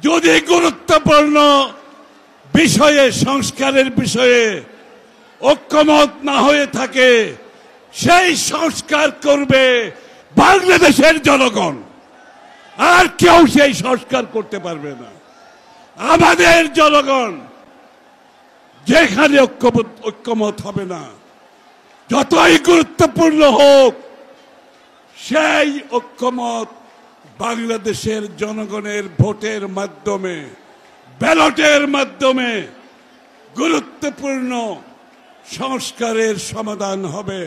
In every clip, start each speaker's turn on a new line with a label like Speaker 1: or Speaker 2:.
Speaker 1: যদি গুরুত্বপূর্ণ বিষয়ে সংস্কারের বিষয়ে ঐক্যমত না হয়ে থাকে সেই সংস্কার করবে বাংলাদেশের জনগণ, আর কেউ সেই সংস্কার করতে পারবে না। আমাদের জনগণ যেখানে ঐক্যমত হবে না, যতই গুরুত্বপূর্ণ হোক, সেই ঐক্যমত বাংলাদেশের জনগণের ভোটের মাধ্যমে, ব্যালটের মাধ্যমে গুরুত্বপূর্ণ সংস্কারের সমাধান হবে,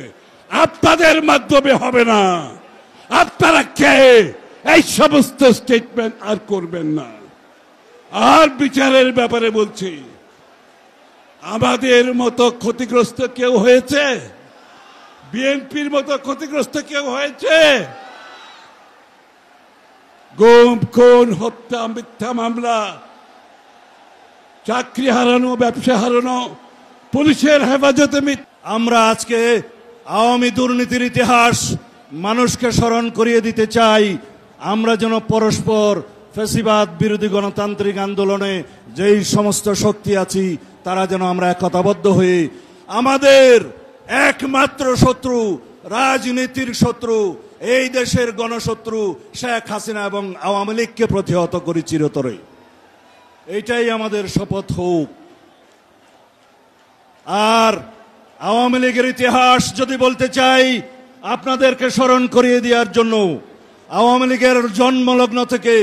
Speaker 1: আপনাদের মাধ্যমে হবে না। আপনারা কে এই সমস্ত স্টেটমেন্ট আর করবেন না। আর বিচারের ব্যাপারে বলছি, আমাদের মতো ক্ষতিগ্রস্ত কেউ হয়েছে? বিএনপির মতো ক্ষতিগ্রস্ত কেউ হয়েছে? গুম, খুন, হত্যা, মিথ্যা মামলা, চাকরি হারানো, ব্যবসা হারানো, পুলিশের হেফাজতে
Speaker 2: আমরা আজকে আওয়ামী দুর্নীতির ইতিহাস মানুষকে স্মরণ করিয়ে দিতে চাই। আমরা যেন পরস্পর ফ্যাসিবাদ বিরোধী গণতান্ত্রিক আন্দোলনে যেই সমস্ত শক্তি আছি তারা যেন আমরা একতাবদ্ধ হয়ে আমাদের একমাত্র শত্রু, রাজনীতির শত্রু, এই দেশের গণশত্রু শেখ হাসিনা এবং আওয়ামী লীগকে প্রতিহত করি চিরতরে। এইটাই আমাদের শপথ হোক। আর আওয়ামী লীগের ইতিহাস যদি বলতে চাই, আপনাদেরকে স্মরণ করিয়ে দেওয়ার জন্য, আওয়ামী লীগের জন্মলগ্ন থেকে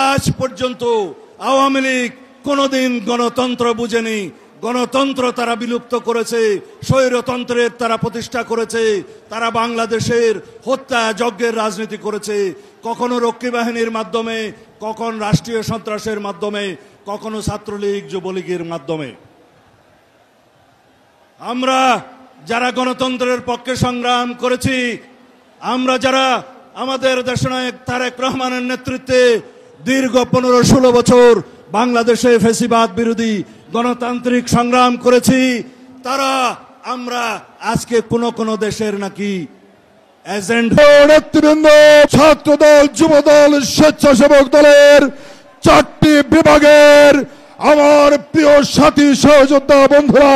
Speaker 2: আজ পর্যন্ত আওয়ামী লীগ কোনোদিন গণতন্ত্র বুঝেনি। গণতন্ত্র তারা বিলুপ্ত করেছে, স্বৈরতন্ত্রের তারা প্রতিষ্ঠা করেছে, তারা বাংলাদেশের হত্যা যজ্ঞের রাজনীতি করেছে, কখনো রক্ষী বাহিনীর মাধ্যমে, কখন রাষ্ট্রীয় সন্ত্রাসের মাধ্যমে, কখনো ছাত্রলীগ যুবলীগের মাধ্যমে। আমরা যারা গণতন্ত্রের পক্ষে সংগ্রাম করেছি, আমরা যারা আমাদের দেশনায়ক তারেক রহমানের নেতৃত্বে দীর্ঘ 15-16 বছর বাংলাদেশে ফ্যাসিবাদ বিরোধী গণতান্ত্রিক সংগ্রাম করেছি, তারা আমরা আজকে কোন দেশের নাকি এজেন্ট।
Speaker 3: নেতৃবৃন্দ, ছাত্রদল, যুবদল, স্বেচ্ছাসেবক দলের 4টি বিভাগের আমার প্রিয় সাথী সহযোদ্ধা বন্ধুরা,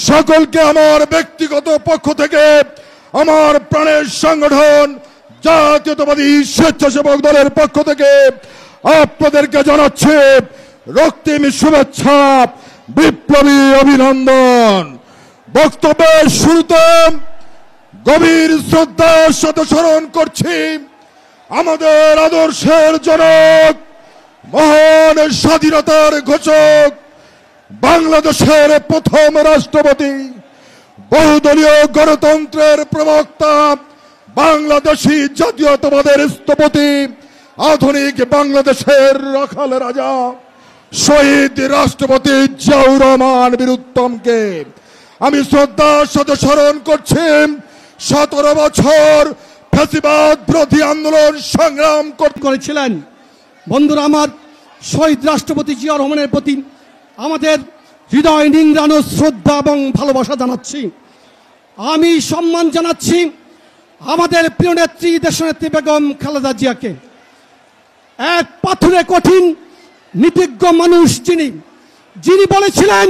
Speaker 3: সকলকে আমার ব্যক্তিগত পক্ষ থেকে, আমার প্রাণের সংগঠন জাতীয়তাবাদী স্বেচ্ছাসেবক দলের পক্ষ থেকে আপনাদেরকে জানাচ্ছি রক্তিম শুভেচ্ছা, বিপ্লবী অভিনন্দন। বক্তব্যের শুরুতে গভীর শ্রদ্ধার সাথে স্মরণ করছি আমাদের আদর্শের জনক, মহান স্বাধীনতার ঘোষক, বাংলাদেশের প্রথম রাষ্ট্রপতি, বহুদলীয় গণতন্ত্রের প্রবক্তা, বাংলাদেশী জাতীয়তাবাদের স্থপতি, আধুনিক বাংলাদেশের রাখাল রাজা, শহীদ রাষ্ট্রপতি জিয়াউর রহমান বীর উত্তমকে আমি শ্রদ্ধার সাথে স্মরণ করছি। 17 বছর ফ্যাসিবাদ বিরোধী আন্দোলন সংগ্রাম
Speaker 4: করেছিলেন। বন্ধুরা আমার, শহীদ রাষ্ট্রপতি জিয়াউর রহমানের প্রতি আমাদের হৃদয় নিংড়ানো শ্রদ্ধা এবং ভালোবাসা জানাচ্ছি। আমি সম্মান জানাচ্ছি আমাদের প্রিয় নেত্রী, দেশনেত্রী বেগম খালেদা জিয়াকে। এক পাথুরে কঠিন নীতিজ্ঞ মানুষ যিনি বলেছিলেন,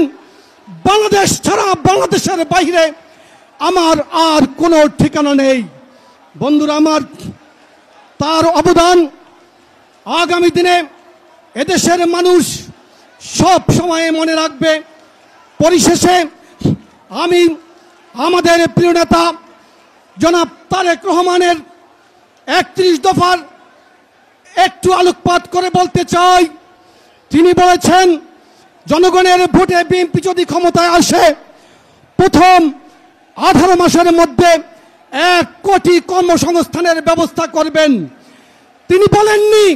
Speaker 4: বাংলাদেশ ছাড়া বাংলাদেশের বাইরে আমার আর কোনো ঠিকানা নেই। বন্ধুরা আমার, তার অবদান আগামী দিনে এদেশের মানুষ সব সময় মনে রাখবে। পরিশেষে আমি আমাদের প্রিয় নেতা জনাব তারেক রহমানের 31 দফার একটু আলোকপাত করে বলতে চাই। তিনি বলেছেন, জনগণের ভোটে বিএনপি যদি ক্ষমতায় আসে, প্রথম 18 মাসের মধ্যে 1 কোটি কর্মসংস্থানের ব্যবস্থা করবেন। তিনি বলেননি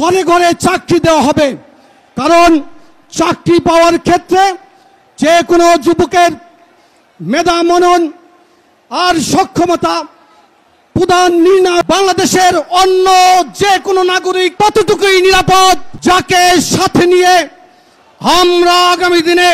Speaker 4: ঘরে ঘরে চাকরি দেওয়া হবে, কারণ চাকরি পাওয়ার ক্ষেত্রে যে কোনো যুবকের মেধা, মনন আর সক্ষমতা প্রদান নির্ণয়। বাংলাদেশের অন্য যে কোনো নাগরিক ততটুকুই নিরাপদ, যাকে সাথে নিয়ে আমরা আগামী দিনে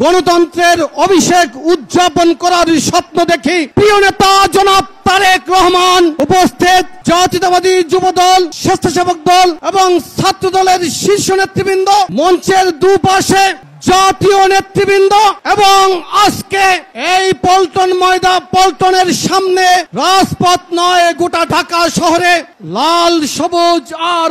Speaker 4: গণতন্ত্রের অভিষেক উদযাপন করার স্বপ্ন দেখি প্রিয় নেতা জনাব তারেক রহমান উপস্থিত জাতীয়তাবাদী যুবদল, স্বেচ্ছাসেবক দল এবং ছাত্র দলের শীর্ষ নেতৃবৃন্দ, মঞ্চের দুপাশে জাতীয় নেতৃবৃন্দ এবং আজকে এই পল্টনের সামনে রাজপথ নয় গোটা ঢাকা শহরে লাল, সবুজ আর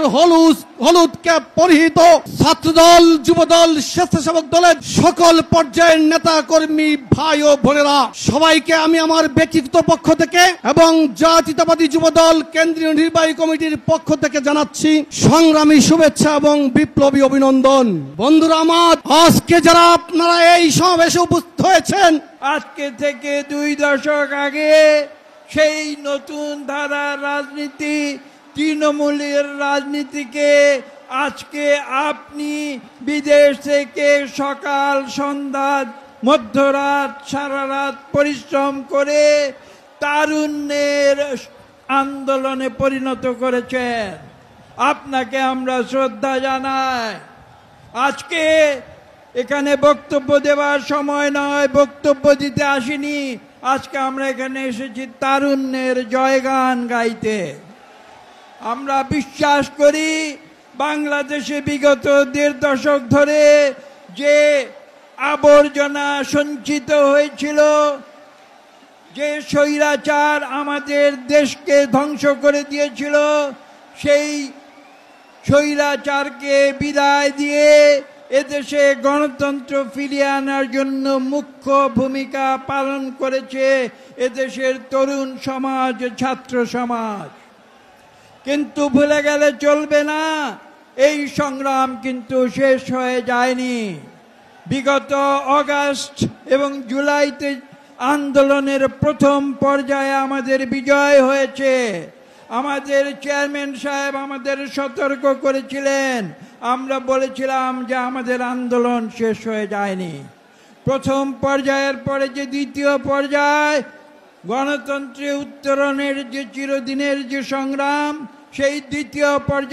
Speaker 4: হলুদ ক্যাপ পরিহিত ছাত্রদল, যুবদল, স্বেচ্ছাসেবক দলের সকল পর্যায়ের নেতা কর্মী ভাই ও বোনেরা, সবাইকে আমি আমার ব্যক্তিগত পক্ষ থেকে এবং জাতীয়তাবাদী যুবদল কেন্দ্রীয় নির্বাহী কমিটির পক্ষ থেকে জানাচ্ছি সংগ্রামী শুভেচ্ছা এবং বিপ্লবী অভিনন্দন। বন্ধুরা আমার, আজকে যারা আপনারা এই সমাবেশে উপস্থিত হয়েছেন,
Speaker 5: আজকে থেকে 2 দশক আগে সেই নতুন ধারার রাজনীতি, তৃণমূলের রাজনীতিকে আজকে আপনি বিদেশ থেকে সকাল সন্ধ্যা মধ্যরাত সারা রাত পরিশ্রম করে তারুণ্যের আন্দোলনে পরিণত করেছেন। আপনাকে আমরা শ্রদ্ধা জানাই। আজকে এখানে বক্তব্য দেওয়ার সময় নয়, বক্তব্য দিতে আসিনি। আজকে আমরা এখানে এসেছি তারুণ্যের জয়গান গাইতে। আমরা বিশ্বাস করি বাংলাদেশে বিগত 1.5 দশক ধরে যে আবর্জনা সঞ্চিত হয়েছিল, যে স্বৈরাচার আমাদের দেশকে ধ্বংস করে দিয়েছিল, সেই স্বৈরাচারকে বিদায় দিয়ে এদেশে গণতন্ত্র ফিরিয়ে আনার জন্য মুখ্য ভূমিকা পালন করেছে এদেশের তরুণ সমাজ, ছাত্র সমাজ। কিন্তু ভুলে গেলে চলবে না, এই সংগ্রাম কিন্তু শেষ হয়ে যায়নি। বিগত আগস্ট এবং জুলাইতে আন্দোলনের প্রথম পর্যায়ে আমাদের বিজয় হয়েছে। আমাদের চেয়ারম্যান সাহেব আমাদের সতর্ক করেছিলেন। আমরা বলেছিলাম যে আমাদের আন্দোলন শেষ হয়ে যায়নি। প্রথম পর্যায়ের পরে যে দ্বিতীয় পর্যায়, গণতন্ত্রে উত্তরণের যে চিরদিনের যে সংগ্রাম, সেই দ্বিতীয় পর্যায়ে